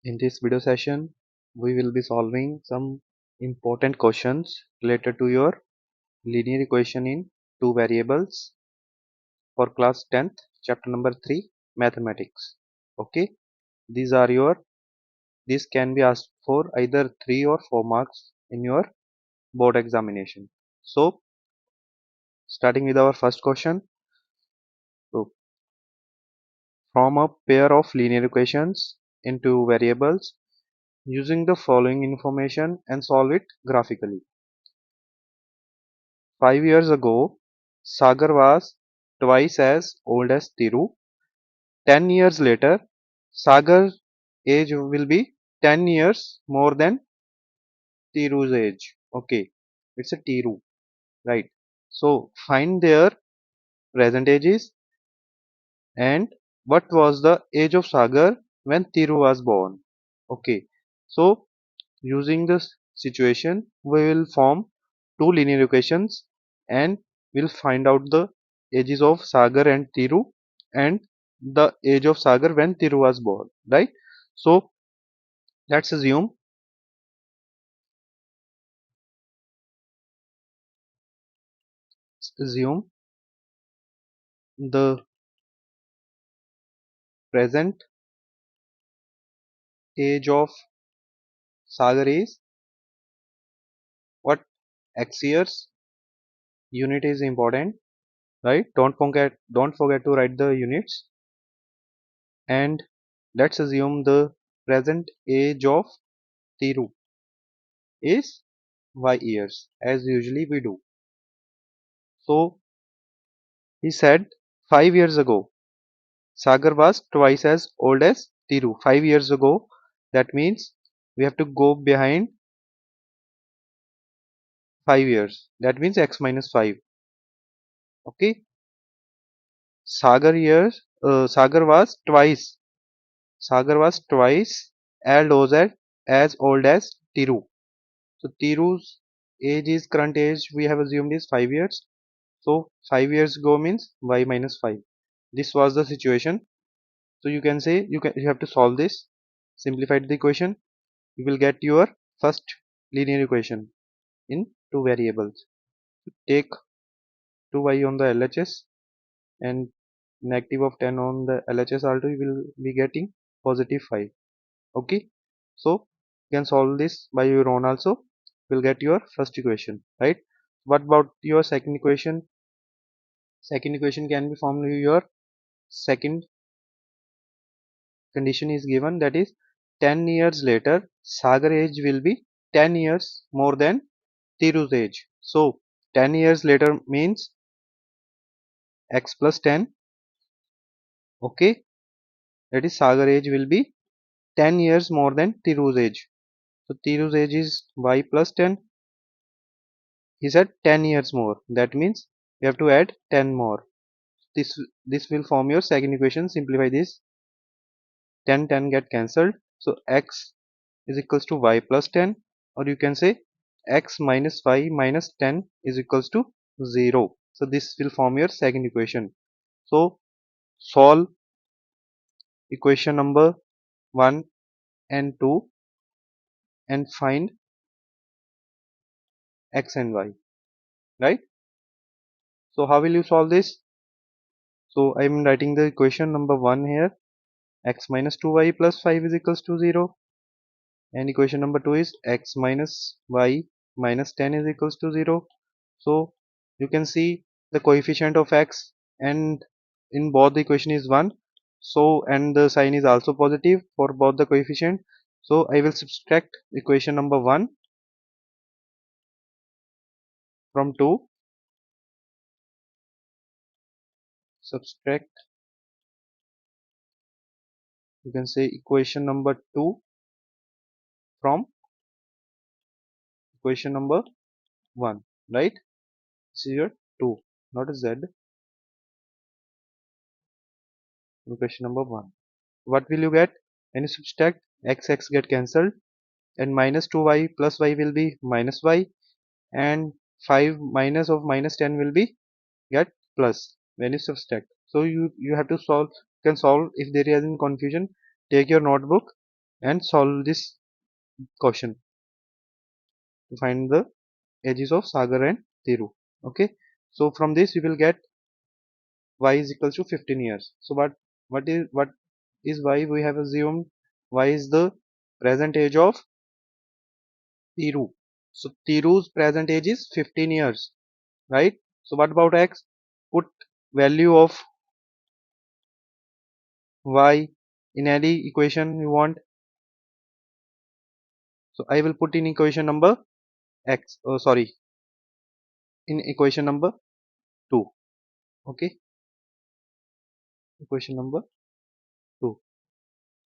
In this video session, we will be solving some important questions related to your linear equation in two variables for class 10th, chapter number 3, mathematics. Okay, these are your, this can be asked for either 3 or 4 marks in your board examination. So, starting with our first question. So, from a pair of linear equations in two variables using the following information and solve it graphically. 5 years ago, Sagar was twice as old as Thiru. 10 years later, Sagar's age will be 10 years more than Thiru's age. Okay, it's a Thiru, right? So find their present ages and what was the age of Sagar when Thiru was born. Okay, so using this situation, we will form two linear equations and we'll find out the ages of Sagar and Thiru and the age of Sagar when Thiru was born, right? So let's assume the present age of Sagar is what, x years. Unit is important, right? Don't forget to write the units. And let's assume the present age of Thiru is y years, as usually we do. So he said 5 years ago Sagar was twice as old as Thiru. 5 years ago, that means we have to go behind 5 years. That means x minus 5. Okay. Sagar was twice. Sagar was twice as old as Thiru. So Thiru's age is current age we have assumed is 5 years. So 5 years ago means y minus 5. This was the situation. So you can say you have to solve this. Simplify the equation. You will get your first linear equation in two variables. Take 2y on the LHS and negative of 10 on the LHS also, you will be getting positive 5. Okay, so you can solve this by your own also. You will get your first equation, right? What about your second equation? Second equation can be formed with your second condition is given, that is 10 years later Sagar age will be 10 years more than Thiru's age. So 10 years later means x plus 10. Okay, that is Sagar age will be 10 years more than Thiru's age. So Thiru's age is y plus 10. He said 10 years more. That means you have to add 10 more. This will form your second equation. Simplify this. 10 get cancelled. So x is equals to y plus 10, or you can say x minus y minus 10 is equals to 0. So this will form your second equation. So solve equation number 1 and 2 and find x and y, right? So how will you solve this? So I am writing the equation number 1 here. X minus 2y plus 5 is equals to 0, and equation number 2 is x minus y minus 10 is equals to 0. So you can see the coefficient of x and in both the equation is 1, so and the sign is also positive for both the coefficient. So I will subtract equation number 1 from 2, subtract, you can say equation number 2 from equation number 1, right? This is your 2, not a z. Equation number 1. What will you get when you subtract? X get cancelled and minus 2y plus y will be minus y, and 5 minus of minus 10 will be get plus when you subtract. So you have to solve. You can solve. If there is any confusion, take your notebook and solve this question to find the ages of Sagar and Thiru. Okay, so from this we will get y is equals to 15 years. So what is y? We have assumed y is the present age of Thiru. So Thiru's present age is 15 years, right? So what about x? Put value of y in any equation you want. So I will put in equation number x. Oh, sorry, in equation number 2. Okay, equation number 2.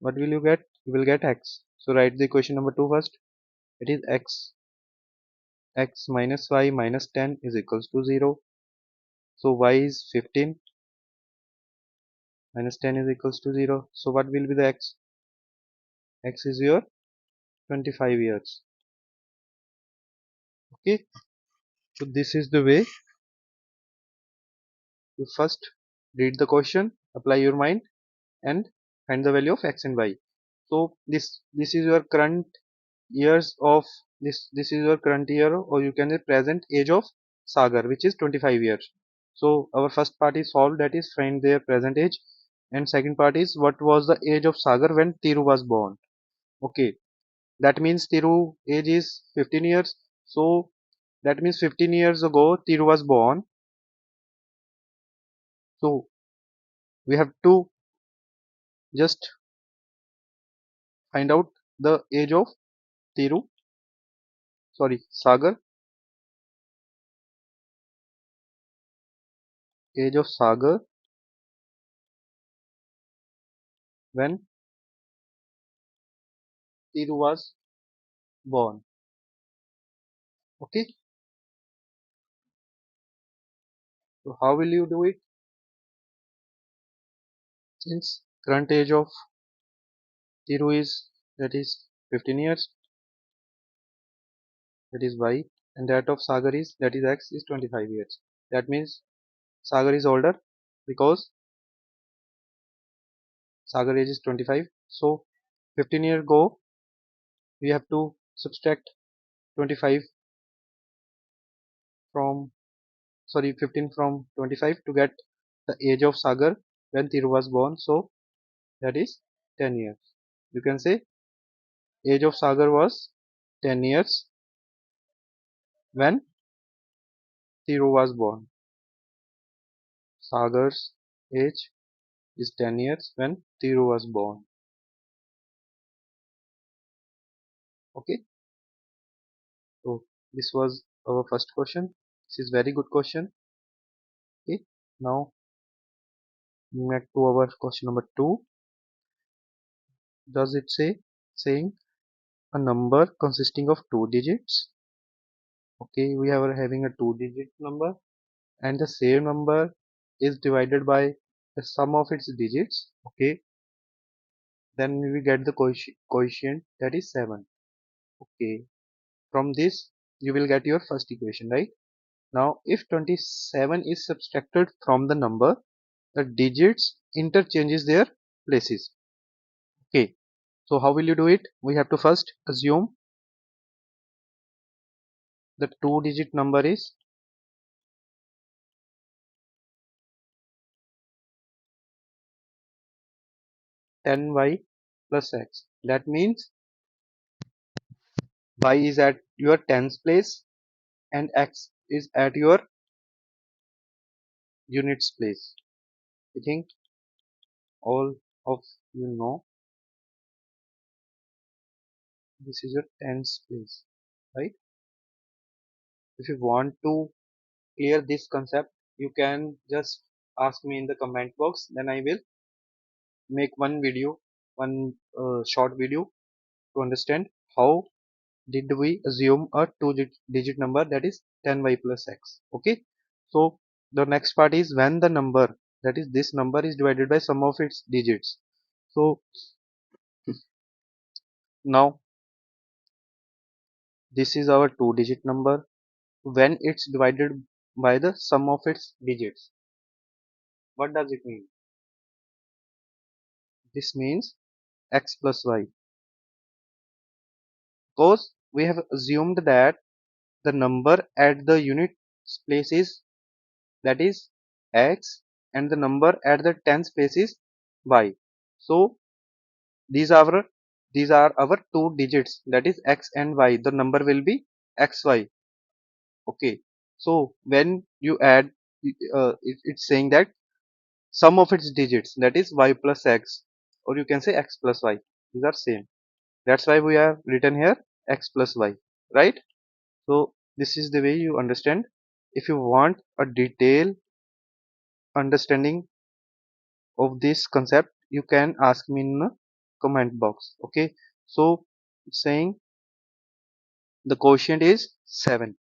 What will you get? You will get x. So write the equation number 2 first. It is x minus y minus 10 is equals to 0. So y is 15 minus 10 is equals to 0. So what will be the x? X is your 25 years. Okay, so this is the way you first read the question, apply your mind, and find the value of x and y. So this is your current years of this is your current year, or you can say present age of Sagar, which is 25 years. So our first part is solved, that is find their present age, and second part is what was the age of Sagar when Thiru was born. Okay, that means Thiru age is 15 years. So that means 15 years ago Thiru was born. So we have to just find out the age of Thiru, sorry, Sagar, age of Sagar when Thiru was born. Okay, so how will you do it? Since current age of Thiru is, that is 15 years, that is y, and that of Sagar is, that is x, is 25 years. That means Sagar is older because Sagar age is 25. So 15 years ago we have to subtract 25 from, sorry, 15 from 25 to get the age of Sagar when Thiru was born. So that is 10 years. You can say age of Sagar was 10 years when Thiru was born. Sagar's age is 10 years when Thiru was born. Okay, so this was our first question. This is very good question. Okay, now back to our question number 2. Does it say, saying a number consisting of 2 digits? Okay, we are having a 2 digit number, and the same number is divided by the sum of its digits. Okay, then we get the quotient, that is 7. Okay, from this you will get your first equation, right? Now if 27 is subtracted from the number, the digits interchanges their places. Okay, so how will you do it? We have to first assume the 2 digit number is 10y plus x. That means y is at your tens place and x is at your units place. I think all of you know this is your tens place, right? If you want to clear this concept, you can just ask me in the comment box, then I will make one video, one short video to understand how did we assume a two-digit number, that is 10y plus x. Okay, so the next part is when the number, that is this number, is divided by sum of its digits. So now this is our 2 digit number when it's divided by the sum of its digits. What does it mean? This means x plus y. because we have assumed that the number at the unit place is, that is x, and the number at the tens place is y. So these are our these are our two digits, that is x and y. The number will be xy. Okay. So when you add, it's saying that sum of its digits, that is y plus x, or you can say x plus y. These are same. That's why we have written here x plus y, right? So this is the way you understand. If you want a detailed understanding of this concept, you can ask me in the comment box. Okay. So it's saying the quotient is 7.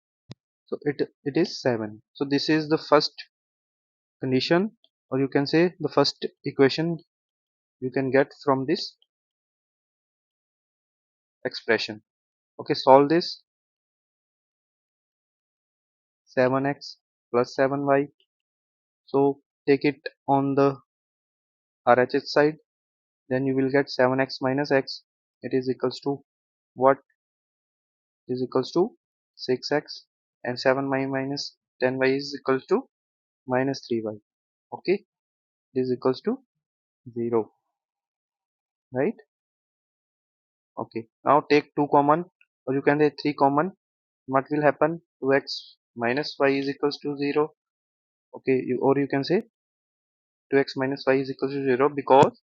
So it is 7. So this is the first condition, or you can say the first equation you can get from this expression. Okay, solve this. 7x plus 7y. So take it on the RHS side, then you will get 7x minus x. It is equals to what? It is equals to 6x, and 7y minus 10y is equals to minus 3y. Okay, it is equals to 0, right? Okay, now take 2 common, or you can say 3 common. What will happen? 2x minus y is equals to 0. Okay, or you can say 2x minus y is equals to 0 because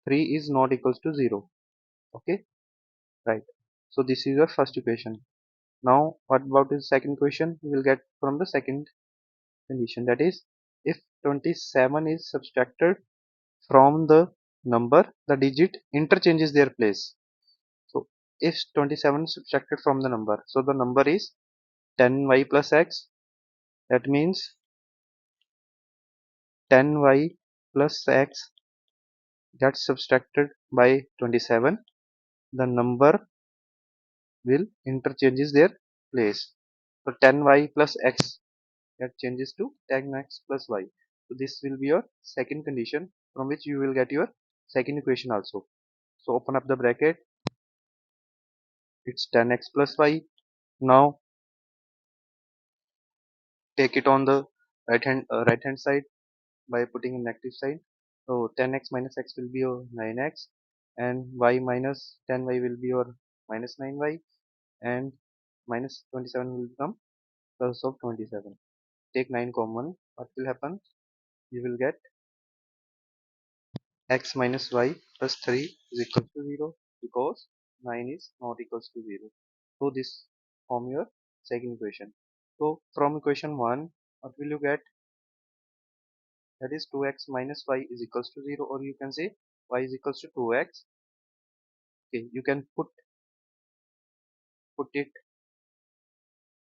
3 is not equals to 0. Okay, right. So this is your first equation. Now what about the second equation? We will get from the second condition, that is if 27 is subtracted from the number, the digit interchanges their place. So if 27 is subtracted from the number, so the number is 10y plus x. That means 10y plus x gets subtracted by 27. The number will interchanges their place. So 10y plus x that changes to 10x plus y. So this will be your second condition from which you will get your second equation also. So open up the bracket. It's 10x plus y. Now take it on the right hand side by putting in negative sign. So 10x minus x will be your 9x, and y minus 10y will be your minus 9y, and minus 27 will become plus of 27. Take 9 common. What will happen? You will get x minus y plus 3 is equal to 0 because 9 is not equals to 0. So this form your second equation. So from equation 1, what will you get? That is 2x minus y is equals to 0, or you can say y is equals to 2x. Okay, you can put it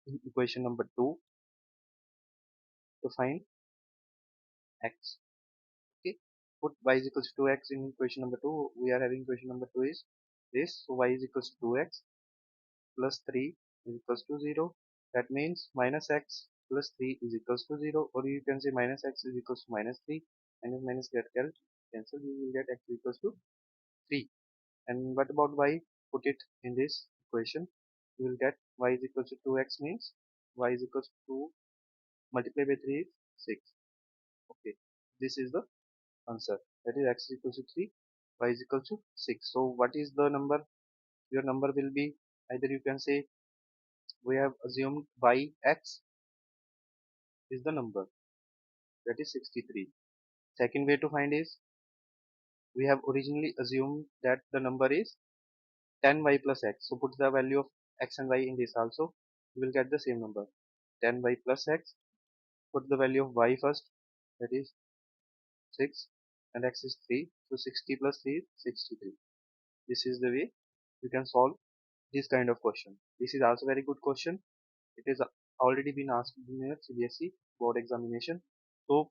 in equation number 2 to find x. Okay, put y is equals to 2x in equation number 2. We are having equation number 2 is this. So y is equals to 2x plus 3 is equals to 0. That means minus x plus 3 is equals to 0, or you can say minus x is equals to minus 3, and if minus get cancelled, you will get x equals to 3. And what about y? Put it in this equation. You will get y is equals to 2x means y is equals to 2 multiplied by 3 is 6. Okay, this is the answer. That is x is equals to 3, y is equals to 6. So what is the number? Your number will be, either you can say we have assumed yx is the number, that is 63. Second way to find is, we have originally assumed that the number is 10y plus x. So put the value of x and y in this also. You will get the same number, 10y plus x. Put the value of y first, that is 6, and x is 3. So 60 plus 3 is 63. This is the way you can solve this kind of question. This is also very good question. It is already been asked in your CBSE board examination. So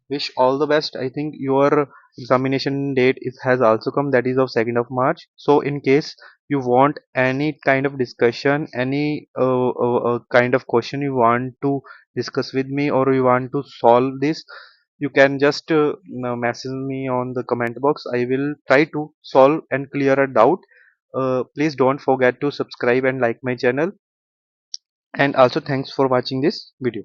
wish all the best. I think your examination date has also come, that is of 2nd of March. So in case you want any kind of discussion, any kind of question you want to discuss with me, or you want to solve this, you can just message me on the comment box. I will try to solve and clear a doubt. Please don't forget to subscribe and like my channel, and also thanks for watching this video.